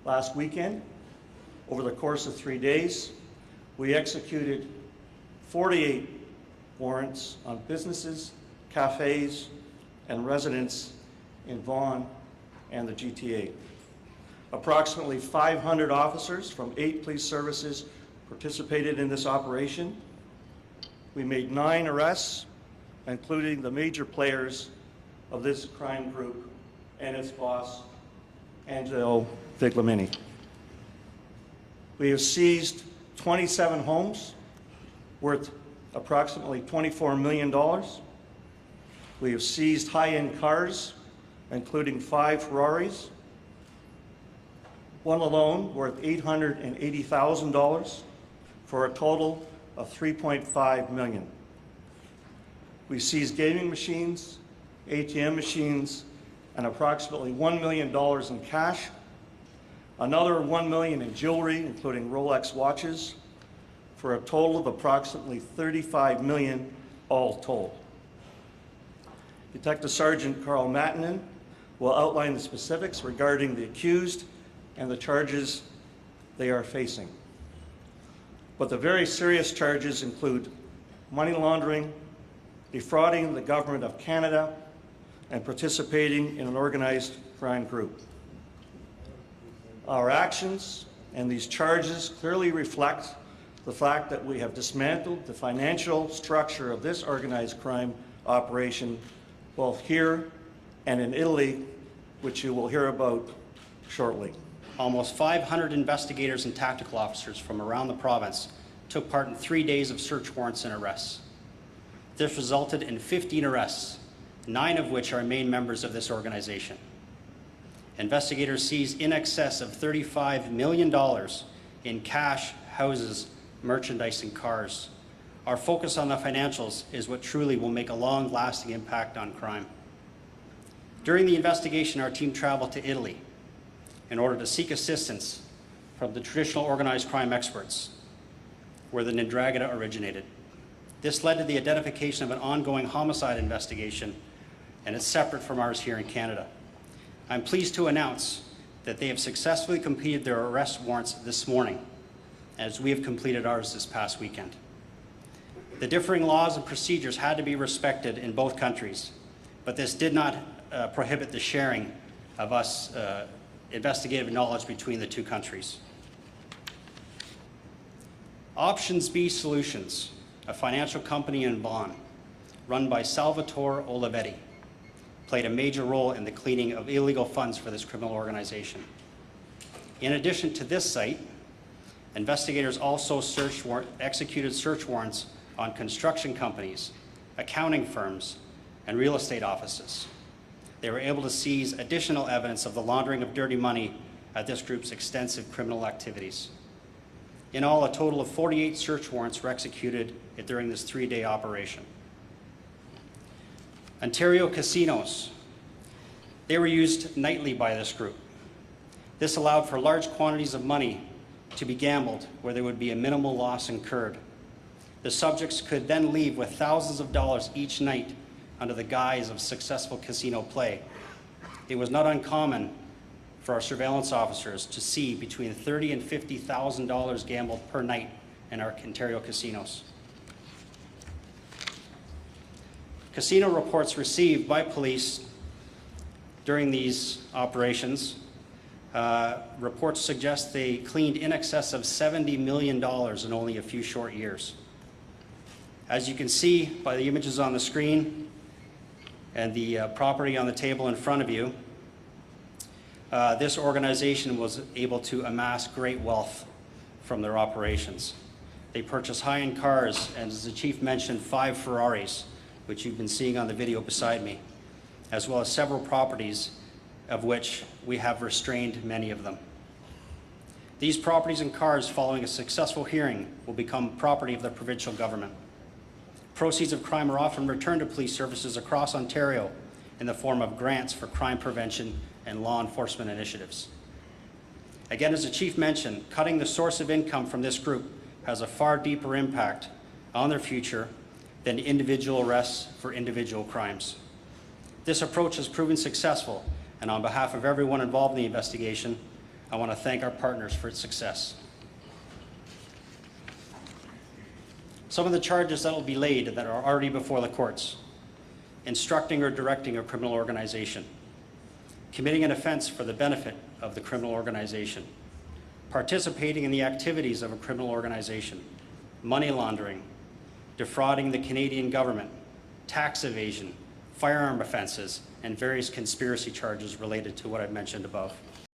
Last weekend, over the course of 3 days, we executed 48 warrants on businesses, cafes, and residents in Vaughan and the GTA. Approximately 500 officers from 8 police services participated in this operation. We made 9 arrests, including the major players of this crime group and its boss, Angelo Figliomeni. We have seized 27 homes worth approximately $24 million. We have seized high-end cars, including 5 Ferraris, one alone worth $880,000 for a total of $3.5 million. We seized gaming machines, ATM machines, and approximately $1 million in cash, another $1 million in jewelry, including Rolex watches, for a total of approximately $35 million all told. Detective Sergeant Carl Mattinen will outline the specifics regarding the accused and the charges they are facing. But the very serious charges include money laundering, defrauding the government of Canada, and participating in an organized crime group. Our actions and these charges clearly reflect the fact that we have dismantled the financial structure of this organized crime operation, both here and in Italy, which you will hear about shortly. Almost 500 investigators and tactical officers from around the province took part in 3 days of search warrants and arrests. This resulted in 15 arrests, 9 of which are main members of this organization. Investigators seized in excess of $35 million in cash, houses, merchandise, and cars. Our focus on the financials is what truly will make a long-lasting impact on crime. During the investigation, our team traveled to Italy in order to seek assistance from the traditional organized crime experts, where the 'Ndrangheta originated. This led to the identification of an ongoing homicide investigation, and it's separate from ours here in Canada. I'm pleased to announce that they have successfully completed their arrest warrants this morning, as we have completed ours this past weekend. The differing laws and procedures had to be respected in both countries, but this did not prohibit the sharing of us investigative knowledge between the two countries. Options B Solutions, a financial company in Vaughan, run by Salvatore Olivetti, played a major role in the cleaning of illegal funds for this criminal organization. In addition to this site, investigators also executed search warrants on construction companies, accounting firms, and real estate offices. They were able to seize additional evidence of the laundering of dirty money at this group's extensive criminal activities. In all, a total of 48 search warrants were executed during this 3-day operation. Ontario casinos. They were used nightly by this group. This allowed for large quantities of money to be gambled where there would be a minimal loss incurred. The subjects could then leave with thousands of dollars each night under the guise of successful casino play. It was not uncommon for our surveillance officers to see between $30,000 and $50,000 gambled per night in our Ontario casinos. Casino reports received by police during these operations, reports suggest they cleaned in excess of $70 million in only a few short years. As you can see by the images on the screen and the property on the table in front of you, this organization was able to amass great wealth from their operations. They purchased high-end cars, and as the chief mentioned, 5 Ferraris, which you've been seeing on the video beside me, as well as several properties, of which we have restrained many of them. These properties and cars, following a successful hearing, will become property of the provincial government. Proceeds of crime are often returned to police services across Ontario in the form of grants for crime prevention and law enforcement initiatives. Again, as the chief mentioned, cutting the source of income from this group has a far deeper impact on their future than individual arrests for individual crimes. This approach has proven successful, and on behalf of everyone involved in the investigation, I want to thank our partners for its success. Some of the charges that will be laid that are already before the courts: instructing or directing a criminal organization, committing an offense for the benefit of the criminal organization, participating in the activities of a criminal organization, money laundering, defrauding the Canadian government, tax evasion, firearm offenses, and various conspiracy charges related to what I've mentioned above.